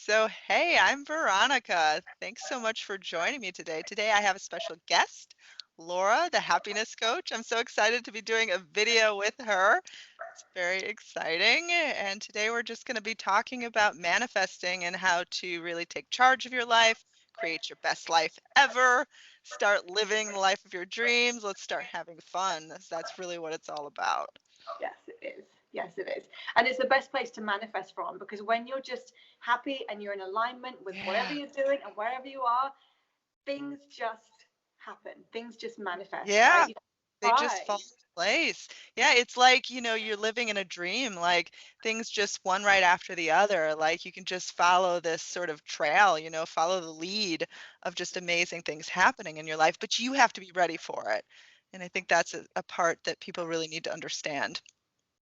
So, hey, I'm Veronica. Thanks so much for joining me today. Today, I have a special guest, Laura, the happiness coach. I'm so excited to be doing a video with her. It's very exciting. And today, we're just going to be talking about manifesting and how to really take charge of your life, create your best life ever, start living the life of your dreams. Let's start having fun. That's really what it's all about. Yes, it is. Yes, it is. And it's the best place to manifest from because when you're just happy and you're in alignment with whatever Yeah. you're doing and wherever you are, things just happen. Things just manifest, right? Yeah. You don't They just try. fall into place. Yeah, it's like, you're living in a dream, like things just one right after the other. Like you can just follow this sort of trail, follow the lead of just amazing things happening in your life, but you have to be ready for it. And I think that's a part that people really need to understand.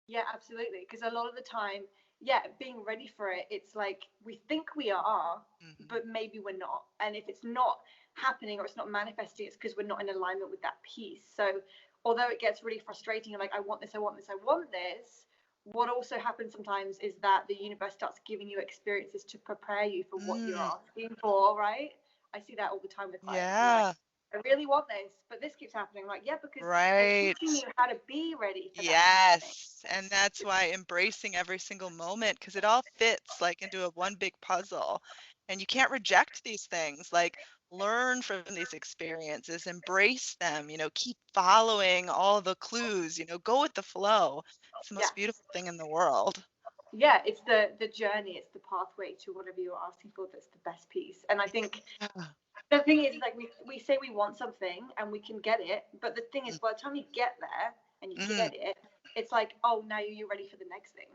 Yeah, absolutely. Because a lot of the time, yeah, being ready for it, it's like we think we are, Hmm. but maybe we're not. And if it's not happening or it's not manifesting, it's because we're not in alignment with that piece. So, although it gets really frustrating, you're like, I want this, I want this, I want this. What also happens sometimes is that the universe starts giving you experiences to prepare you for what you're Mm, asking for, right? I see that all the time with clients. And they're like, yeah, I really want this, but this keeps happening. I'm like, yeah, because I'm right. teaching you how to be ready for that happening. Yes, and that's why embracing every single moment, because it all fits like into a one big puzzle. And you can't reject these things. Like learn from these experiences, embrace them, keep following all the clues, go with the flow. It's the most Yes. beautiful thing in the world. Yeah, it's the journey, it's the pathway to whatever you're asking for that's the best piece. And I think Yeah. the thing is like we say we want something and we can get it, but the thing is Mm, by the time you get there and you mm, get it, it's like, oh, now you're ready for the next thing.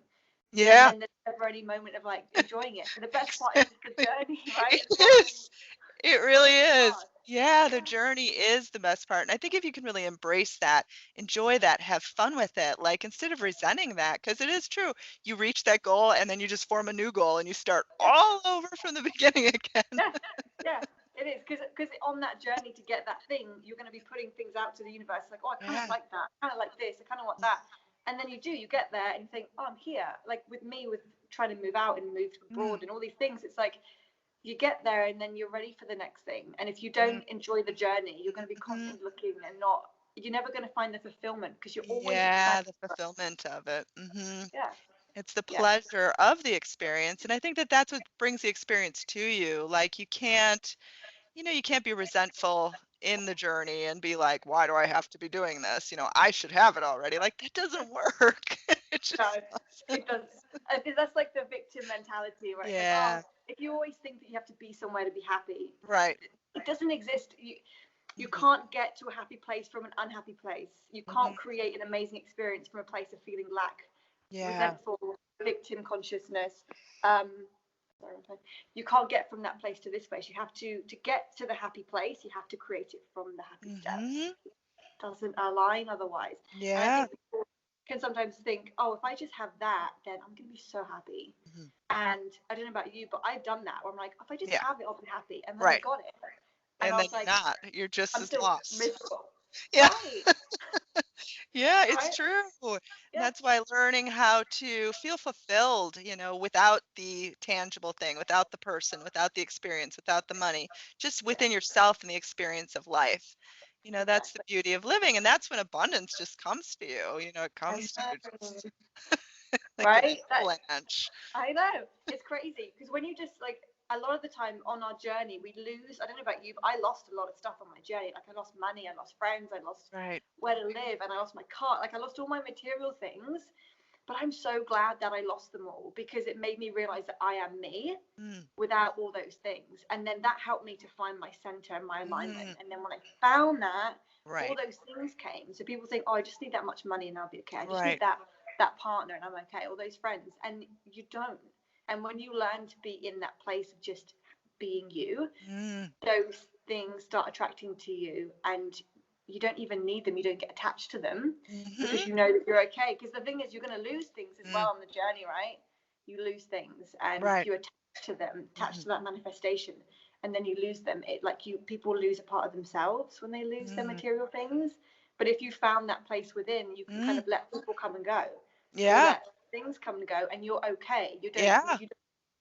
And yeah, then there's never any moment of like enjoying it. And the best part is just the exactly. journey, right? It As long as you is. It really work is. hard. Yeah, the Yeah. journey is the best part. And I think if you can really embrace that, enjoy that, have fun with it, like instead of resenting that, because it is true, you reach that goal and then you just form a new goal and you start Yeah. all over from the beginning again. Yeah, yeah, it is because on that journey to get that thing, you're going to be putting things out to the universe like, oh, I kind of Yeah. like that, I kind of like this, I kind of want that, and then you get there and you think, oh, I'm here. Like with me, with trying to move out and move Mm, abroad and all these things, it's like you get there and then you're ready for the next thing. And if you mm, don't enjoy the journey, you're going to be mhm. constantly looking and not. You're never going to find the fulfillment because you're always Yeah, expanding. the fulfillment of it. Yeah, It's the yeah, pleasure of the experience. And I think that that's what brings the experience to you. Like you can't be resentful in the journey and be like, why do I have to be doing this? I should have it already. Like that doesn't work. It no, just doesn't. it does. I think that's like the victim mentality, where it's like, oh, Yeah, if you always think that you have to be somewhere to be happy, right. it doesn't exist. You Hmm. can't get to a happy place from an unhappy place. You can't Hmm. create an amazing experience from a place of feeling lack, Yeah. resentful, victim consciousness. Um, sorry, you can't get from that place to this place. You have to get to the happy place. You have to create it from the happy steps. Hmm. It doesn't align otherwise. And I Yeah. think people can sometimes think, oh, if I just have that, then I'm going to be so happy. Hmm. And I don't know about you, but I've done that where I'm like, if I just Yeah. have it, I'll be happy. And then I Right. got it. And And I then was you're like, not. You're just I'm as still lost. miserable. Yeah. Right. Yeah, it's Right. true. And Yeah. that's why learning how to feel fulfilled, without the tangible thing, without the person, without the experience, without the money, just Yeah. within yourself and the experience of life. That's the Exactly. beauty of living. And that's when abundance just comes to you. It I comes to you know. just like an Right. That avalanche. I know. It's crazy because when you just like a lot of the time on our journey, we lose. I don't know about you, but I lost a lot of stuff on my journey. Like I lost money, I lost friends, I lost Right. where to live, and I lost my car. Like I lost all my material things. But I'm so glad that I lost them all because it made me realize that I am me Mm, without all those things. And then that helped me to find my center and my alignment. mm, And then when I found that, all right. those things came. So people think, oh, I just need that much money and I'll be okay. I just need Right. that partner and I'm okay. All those friends. And you don't. And when you learn to be in that place of just being you, Mm, those things start attracting to you and you don't even need them. You don't get attached to them because hmm. you know that you're okay. Because the thing is, you're going to lose things as Mm, well on the journey, right? You lose things and right. you attach to them, attach Hmm. to that manifestation, and then you lose them. It like you people lose a part of themselves when they lose their Mm, material things. But if you found that place within, you can kind mm, of let people come and go, or yeah. let things come and go, and you're okay. You don't Yeah. you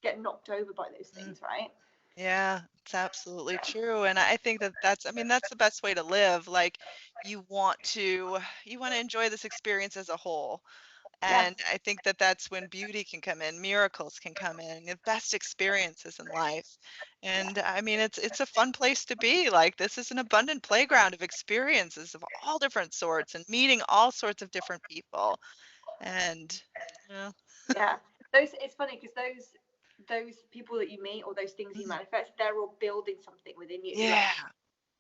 get knocked over by those Mm. things, right? Yeah, it's absolutely true. And I think that I mean, that's the best way to live. Like you want to enjoy this experience as a whole. Yeah, And I think that that's when beauty can come in, miracles can come in, the best experiences in life. yeah, And I mean, it's a fun place to be. Like this is an abundant playground of experiences of all different sorts and meeting all sorts of different people. And yeah. yeah. Those it's funny because those people that you meet or those things you Mhm. manifest, they're all building something within you. Yeah. Like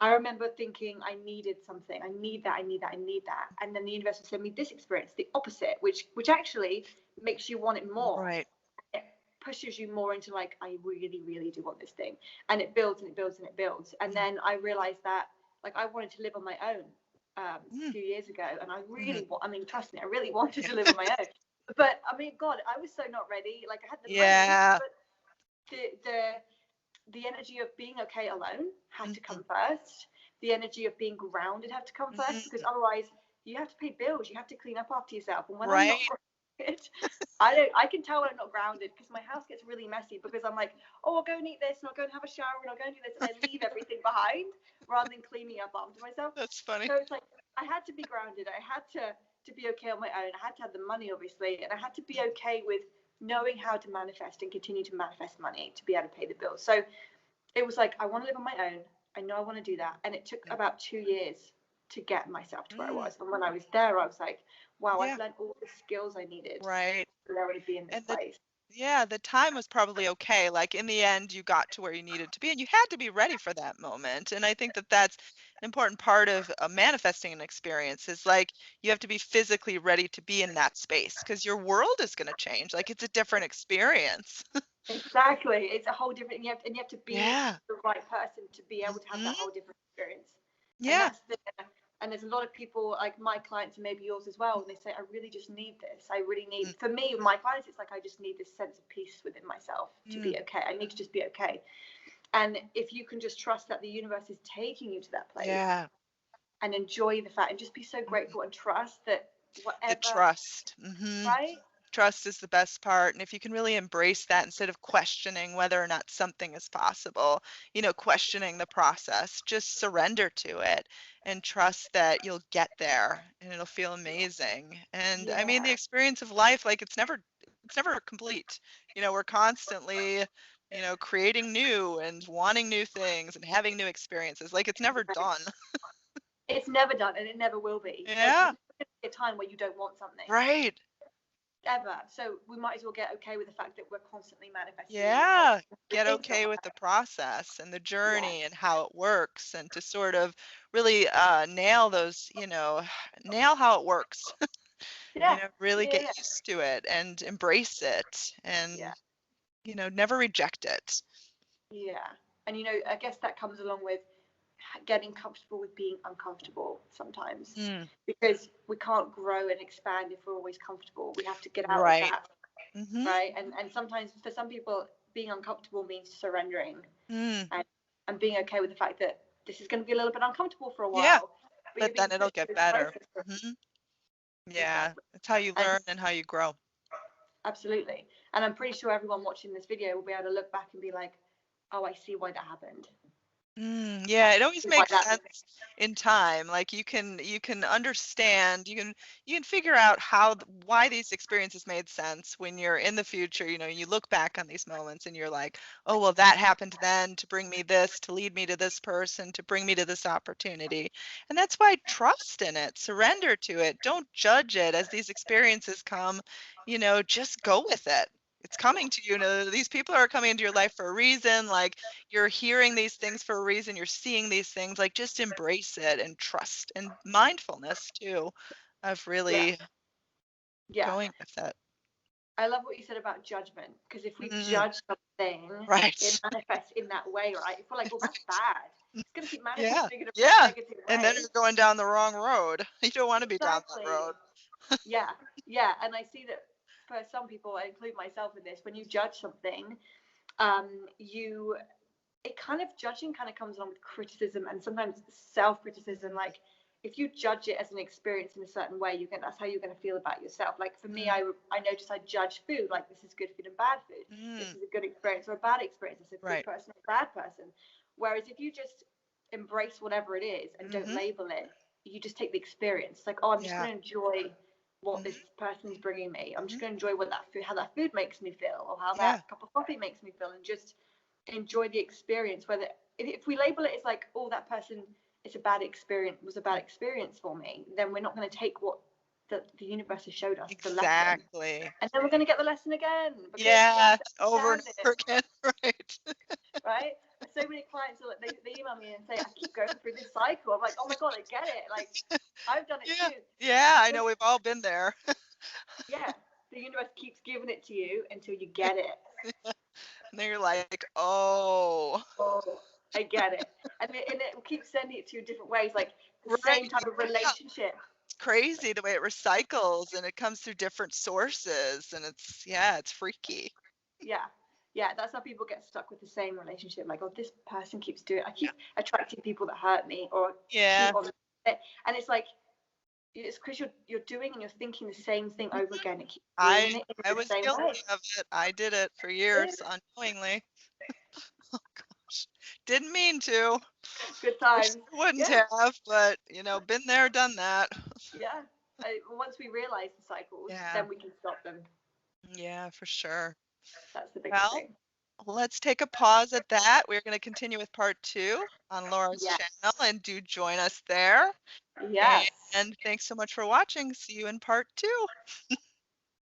I remember thinking I needed something. I need that. I need that. I need that. And then the universe would send me this experience, the opposite, which actually makes you want it more. Right. It pushes you more into like, I really, really do want this thing. And it builds and it builds and it builds. And Mm, then I realized that like I wanted to live on my own a mm, few years ago. And I mhm. really want, I mean, trust me, I really wanted Yeah. to live on my own. But I mean, God, I was so not ready. Like I had the money, Yeah. but the energy of being okay alone had to Mhm. come first. The energy of being grounded had to come first because Mhm. otherwise you have to pay bills, you have to clean up after yourself. And when I'm not Right. grounded, I can tell when I'm not grounded because my house gets really messy because I'm like, oh, I'll go and eat this and I'll go and have a shower and I'll go and do this and I leave everything behind rather than cleaning up after myself. That's funny. So it's like I had to be grounded. I had to be okay on my own. I had to have the money obviously, and I had to be okay with knowing how to manifest and continue to manifest money to be able to pay the bills. So it was like I want to live on my own. I know I want to do that, and it took Mm, about 2 years to get myself to where I mm, was. And when I was there, I was like, wow, I've yeah. learned all the skills I needed Right. to be able to be in this And the place. Yeah, the time was probably okay. Like in the end, you got to where you needed to be, and you had to be ready for that moment. And I think that that's an important part of manifesting an experience is like you have to be physically ready to be in that space because your world is going to change. Like it's a different experience. Exactly, it's a whole different. And you have to be Yeah. the right person to be able to have that Hmm. whole different experience. And Yeah. that's the and there's a lot of people like my clients and maybe yours as well, and they say I really just need this. I really need, for me, my clients, it's like I just need this sense of peace within myself to Mm-hmm. be okay. I need to just be okay. And if you can just trust that the universe is taking you to that place Yeah. and enjoy the fact and just be so Mhm. grateful and trust that The whatever, trust. Hmm. right? Trust is the best part. And if you can really embrace that instead of questioning whether or not something is possible, questioning the process, just surrender to it and trust that you'll get there and it'll feel amazing. And I mean, the Yeah, experience of life, like it's never complete. We're constantly, creating new and wanting new things and having new experiences. Like it's never right. done. It's never done and it never will be. Like Yeah, there's never gonna be a time where you don't want something right. ever. So we might as well get okay with the fact that we're constantly manifesting and we're Yeah, constantly get things that okay with the want. process and the Yeah, journey and how it works and to sort of really nail those, nail how it works. yeah, Really yeah, get yeah, used to it and embrace it yeah, and, never reject it. yeah. And I guess that comes along with getting comfortable with being uncomfortable sometimes Mm, because we can't grow and expand if we're always comfortable. We have to get out of right. that, Mm-hmm. right? And sometimes for some people, being uncomfortable means surrendering Mm, and and being okay with the fact that this is going to be a little bit uncomfortable for a yeah, while, but but you're then being it'll pushed get through this better. process. Hmm. Yeah, Exactly. it's how you And learn and how you grow. absolutely. And I'm pretty sure everyone watching this video will be able to look back and be like, oh, I see why that happened. Yeah, it I always see why makes that was. sense in time. Like you can understand, you can figure out why these experiences made sense when you're in the future, you look back on these moments and you're like, "Oh, well that happened then to bring me this, to lead me to this person, to bring me to this opportunity." And that's why trust in it, surrender to it, don't judge it as these experiences come, just go with it. It's coming to you. These people are coming into your life for a reason. Like you're hearing these things for a reason, you're seeing these things, like just embrace it and trust and mindfulness too of Yeah, really yeah. going with it. I love what you said about judgment because if we Mm, judge something, it right. manifests in that way, right? If we're like, oh, that's bad, it's going to keep Yeah. manifesting in a really Yeah. negative And then way. you're going down the wrong road. You don't want to be down that road. Exactly. Yeah, yeah. And I see that for some people, I include myself in this, when you judge something, you it kind of judging kind of comes along with criticism and sometimes self-criticism, like if you judge it as an experience in a certain way, that's how you're going to feel about yourself. Like for me, I notice I judge food, like this is good food and bad food. This is a good experience or a bad experience. It's a good Right. person or a bad person. Whereas if you just embrace whatever it is and don't Mm-hmm. label it, you just take the experience. Like, oh, I'm just Yeah. going to enjoy what this Mm-hmm. person's bringing me. I'm Mm-hmm. just going to enjoy what that food, how that food makes me feel, or how Yeah. that cup of coffee makes me feel, and just enjoy the experience. Whether if we label it as like, oh, that person, it's a bad experience, was a bad experience for me, then we're not going to take what the universe has showed us, the lesson, Exactly. and then we're going to get the lesson again because we Yeah. have to Over and understand it, over again. Right. right? So many clients are like, they email me and say, I keep going through this cycle. I'm like, oh my god, I get it. Like, I've done it Yeah. too. Yeah. I But know we've all been there. yeah, the universe keeps giving it to you until you get it. And then you're like, oh, Oh, I get it. And it will keep sending it to you in different ways, like the same right. type of Yeah. relationship. It's crazy the way it recycles and it comes through different sources. And yeah, it's freaky. Yeah. Yeah, that's how people get stuck with the same relationship. Like, oh, this person keeps doing it. I Yeah. keep attracting people that hurt me or Yeah. cheat on me. And it's like, it's because you're doing and you're thinking the same thing over again. It keeps I doing it in I the was same way. guilty of it. I did it for years unknowingly. Oh gosh. Didn't mean to. Good Wish times. I wouldn't Yeah, have, but been there, done that. yeah. Once we realize the cycles, Yeah. then we can stop them. Yeah, for sure. That's the biggest Well, thing. let's take a pause at that. We're going to continue with part 2 on Laura's Yes. channel, and do join us there. Yes. And thanks so much for watching. See you in part 2.